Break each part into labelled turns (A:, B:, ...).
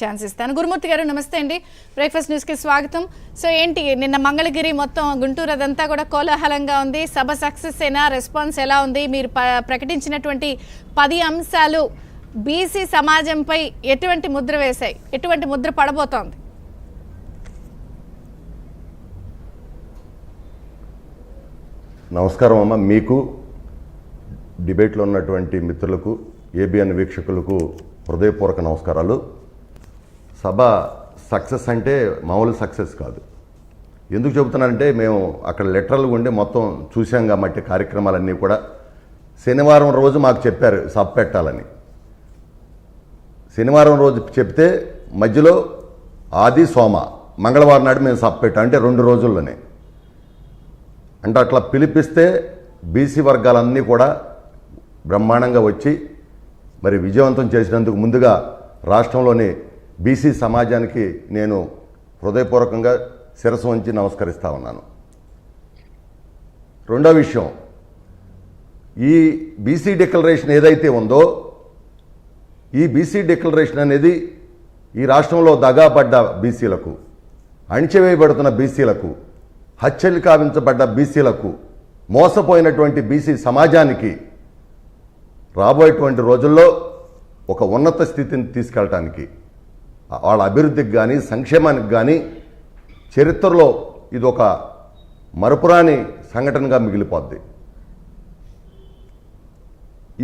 A: Chance ఇస్తాను. గురుమూర్తి గారు నమస్తే అండి, బ్రేక్ఫాస్ట్ న్యూస్కి స్వాగతం. సో ఏంటి నిన్న మంగళగిరి మొత్తం గుంటూరు అదంతా కూడా కోలాహలంగా ఉంది. సభ సక్సెస్ అయినా రెస్పాన్స్ ఎలా ఉంది? మీరు ప్రకటించినటువంటి 10 అంశాలు బీసీ సమాజంపై ఎటువంటి ముద్ర వేశాయి, ఎటువంటి ముద్ర పడబోతోంది?
B: నమస్కారం అమ్మ. మీకు డిబేట్లో ఉన్నటువంటి మిత్రులకు, ఏబిఎన్ వీక్షకులకు హృదయపూర్వక నమస్కారాలు. సభ సక్సెస్ అంటే మామూలు సక్సెస్ కాదు. ఎందుకు చెబుతున్నానంటే మేము అక్కడ లెటర్లు ఉండి మొత్తం చూసాం కాబట్టి కార్యక్రమాలన్నీ కూడా శనివారం రోజు మాకు చెప్పారు సభ పెట్టాలని. శనివారం రోజు చెప్తే మధ్యలో ఆది సోమ మంగళవారం నాడు మేము సభ పెట్టాం, అంటే 2 రోజుల్లోనే. అంటే అట్లా పిలిపిస్తే బీసీ వర్గాలన్నీ కూడా బ్రహ్మాండంగా వచ్చి మరి విజయవంతం చేసినందుకు ముందుగా రాష్ట్రంలోని బీసీ సమాజానికి నేను హృదయపూర్వకంగా శిరస్సు వంచి నమస్కరిస్తా ఉన్నాను. రెండో విషయం, ఈ బీసీ డిక్లరేషన్ ఏదైతే ఉందో ఈ బీసీ డిక్లరేషన్ అనేది ఈ రాష్ట్రంలో దగాపడ్డ బీసీలకు, అణిచివేయబడుతున్న బీసీలకు, హత్యలు కావించబడ్డ బీసీలకు, మోసపోయినటువంటి బీసీ సమాజానికి రాబోయేటువంటి రోజుల్లో ఒక ఉన్నత స్థితిని తీసుకెళ్ళటానికి, వాళ్ళ అభివృద్ధికి కానీ సంక్షేమానికి కానీ చరిత్రలో ఇది ఒక మరపురాని సంఘటనగా మిగిలిపోద్ది.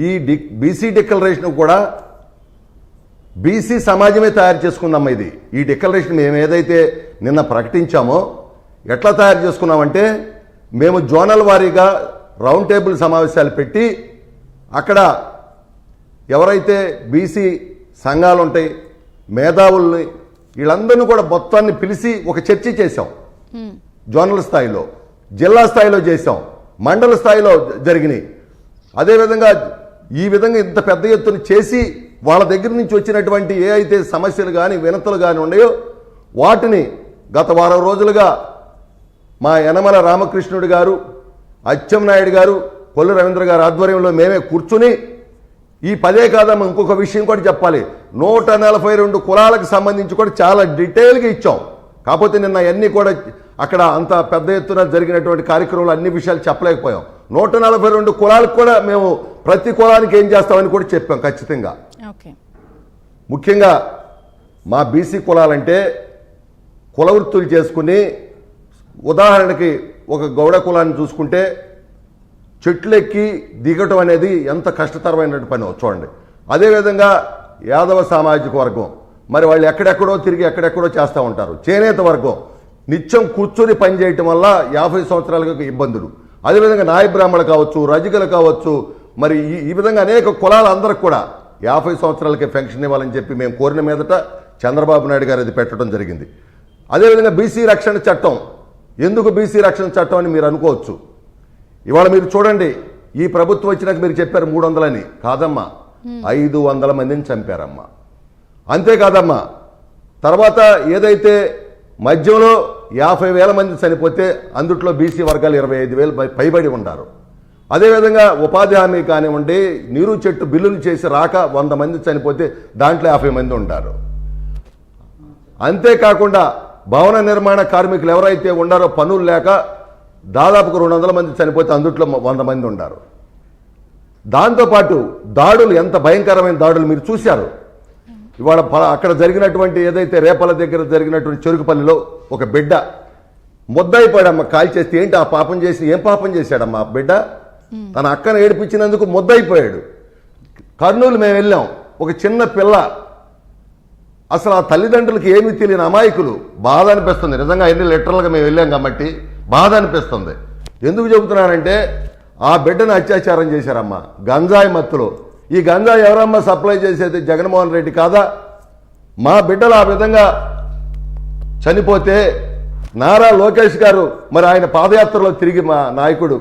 B: ఈ బీసీ డిక్లరేషన్ కూడా బీసీ సమాజమే తయారు చేసుకుందాం. ఈ డిక్లరేషన్ మేము ఏదైతే నిన్న ప్రకటించామో ఎట్లా తయారు చేసుకున్నామంటే, మేము జోనల్ వారీగా రౌండ్ టేబుల్ సమావేశాలు పెట్టి అక్కడ ఎవరైతే బీసీ సంఘాలు ఉంటాయి, మేధావుల్ని, వీళ్ళందరినీ కూడా మొత్తాన్ని పిలిచి ఒక చర్చ చేశాం. జోనల్ స్థాయిలో, జిల్లా స్థాయిలో చేశాం, మండల స్థాయిలో జరిగినాయి. అదేవిధంగా ఈ విధంగా ఇంత పెద్ద ఎత్తున చేసి వాళ్ళ దగ్గర నుంచి వచ్చినటువంటి ఏ అయితే సమస్యలు కానీ వినతులు కానీ ఉన్నాయో వాటిని గత వారం రోజులుగా మా యనమల రామకృష్ణుడు గారు, అచ్చెన్నాయుడు గారు, కొల్లు రవీంద్ర గారు ఆధ్వర్యంలో మేమే కూర్చుని ఈ 10 కాదమ్మా, ఇంకొక విషయం కూడా చెప్పాలి, 142 కులాలకు సంబంధించి కూడా చాలా డీటెయిల్గా ఇచ్చాం. కాకపోతే నిన్న అన్నీ కూడా అక్కడ అంత పెద్ద ఎత్తున జరిగినటువంటి కార్యక్రమంలో అన్ని విషయాలు చెప్పలేకపోయాం. 142 కులాలకు కూడా మేము ప్రతి కులానికి ఏం చేస్తామని కూడా చెప్పాం ఖచ్చితంగా. ముఖ్యంగా మా బీసీ కులాలంటే కుల వృత్తులు చేసుకుని, ఉదాహరణకి ఒక గౌడ కులాన్ని చూసుకుంటే చెట్లెక్కి దిగటం అనేది ఎంత కష్టతరమైన పని చూడండి. అదేవిధంగా యాదవ సామాజిక వర్గం, మరి వాళ్ళు ఎక్కడెక్కడో తిరిగి ఎక్కడెక్కడో చేస్తూ ఉంటారు. చేనేత వర్గం నిత్యం కూర్చొని పనిచేయటం వల్ల 50 సంవత్సరాలకు ఇబ్బందులు. అదేవిధంగా నాయ బ్రాహ్మణులు కావచ్చు, రజకులు కావచ్చు, మరి ఈ విధంగా అనేక కులాలు అందరికి కూడా 50 సంవత్సరాలకే పెన్షన్ ఇవ్వాలని చెప్పి మేము కోరిన మీదట చంద్రబాబు నాయుడు గారు అది పెట్టడం జరిగింది. అదేవిధంగా బీసీ రక్షణ చట్టం, ఎందుకు బీసీ రక్షణ చట్టం అని మీరు అనుకోవచ్చు. ఇవాళ మీరు చూడండి, ఈ ప్రభుత్వం వచ్చినాక మీరు చెప్పారు 300 అని, కాదమ్మా 500 మందిని చంపారమ్మా. అంతేకాదమ్మా, తర్వాత ఏదైతే మధ్యలో 50,000 మంది చనిపోతే అందుట్లో బీసీ వర్గాలు 25,000 పైబడి ఉన్నారు. అదేవిధంగా ఉపాధి హామీ కానివ్వండి, నీరు చెట్టు బిల్లులు చేసి రాక 100 మంది చనిపోతే దాంట్లో 50 మంది ఉంటారు. అంతేకాకుండా భవన నిర్మాణ కార్మికులు ఎవరైతే ఉన్నారో పనులు లేక దాదాపుగా 200 మంది చనిపోతే అందుట్లో 100 మంది ఉన్నారు. దాంతోపాటు దాడులు, ఎంత భయంకరమైన దాడులు మీరు చూశారు. ఇవాళ అక్కడ జరిగినటువంటి ఏదైతే రేపల దగ్గర జరిగినటువంటి చెరుకుపల్లిలో ఒక బిడ్డ ముద్దయిపోయాడమ్మ, కాల్ చేస్తే ఏంటి ఆ పాపం చేసి, ఏం పాపం చేశాడమ్మా ఆ బిడ్డ? తన అక్కను ఏడిపించినందుకు ముద్దయిపోయాడు. కర్నూలు మేము వెళ్ళాం, ఒక చిన్న పిల్ల, అసలు ఆ తల్లిదండ్రులకి ఏమీ తెలియని అమాయకులు. బాధ అనిపిస్తుంది నిజంగా. ఎన్ని లిటరల్గా మేము వెళ్ళాం కాబట్టి బాధ అనిపిస్తుంది. ఎందుకు చెబుతున్నానంటే ఆ బిడ్డను అత్యాచారం చేశారమ్మా గంజాయి మత్తులో. ఈ గంజాయి ఎవరమ్మా సప్లై చేసేది? జగన్మోహన్ రెడ్డి కాదా? మా బిడ్డలు ఆ విధంగా చనిపోతే నారా లోకేష్ గారు, మరి ఆయన పాదయాత్రలో తిరిగి మా నాయకుడు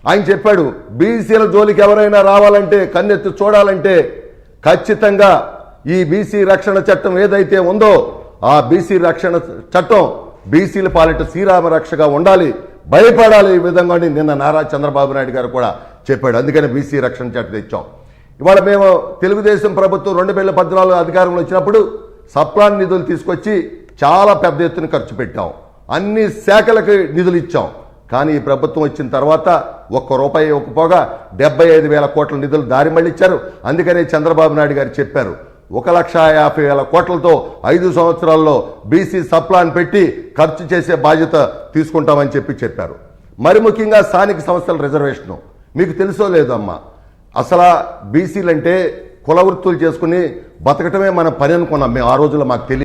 B: ఆయన చెప్పాడు, బీసీల జోలికి ఎవరైనా రావాలంటే, కన్నెత్తి చూడాలంటే ఖచ్చితంగా ఈ బీసీ రక్షణ చట్టం ఏదైతే ఉందో ఆ బీసీ రక్షణ చట్టం బీసీల పాలిట శ్రీరామ రక్షగా ఉండాలి, భయపడాలి. ఈ విధంగా నిన్న నారా చంద్రబాబు నాయుడు గారు కూడా చెప్పాడు. అందుకని బీసీ రక్షణ చట్టం తెచ్చాం. ఇవాళ మేము తెలుగుదేశం ప్రభుత్వం 2014 అధికారంలో వచ్చినప్పుడు సప్లాన్ నిధులు తీసుకొచ్చి చాలా పెద్ద ఎత్తున ఖర్చు పెట్టాం, అన్ని శాఖలకు నిధులు ఇచ్చాం. కానీ ఈ ప్రభుత్వం వచ్చిన తర్వాత ఒక్క రూపాయి ఇవ్వకపోగా 75,000 కోట్ల నిధులు దారి మళ్ళించారు. అందుకనే చంద్రబాబు నాయుడు గారు చెప్పారు 1,50,000 కోట్లతో 5 సంవత్సరాల్లో బీసీ సప్లాన్ పెట్టి ఖర్చు చేసే బాధ్యత తీసుకుంటామని చెప్పారు. మరి ముఖ్యంగా స్థానిక సంస్థల రిజర్వేషను మీకు తెలుసో లేదమ్మా, అసలు బీసీలంటే కుల వృత్తులు చేసుకుని బతకటమే మన పని అనుకున్నాం మేము. ఆ రోజుల్లో మాకు తెలియదు.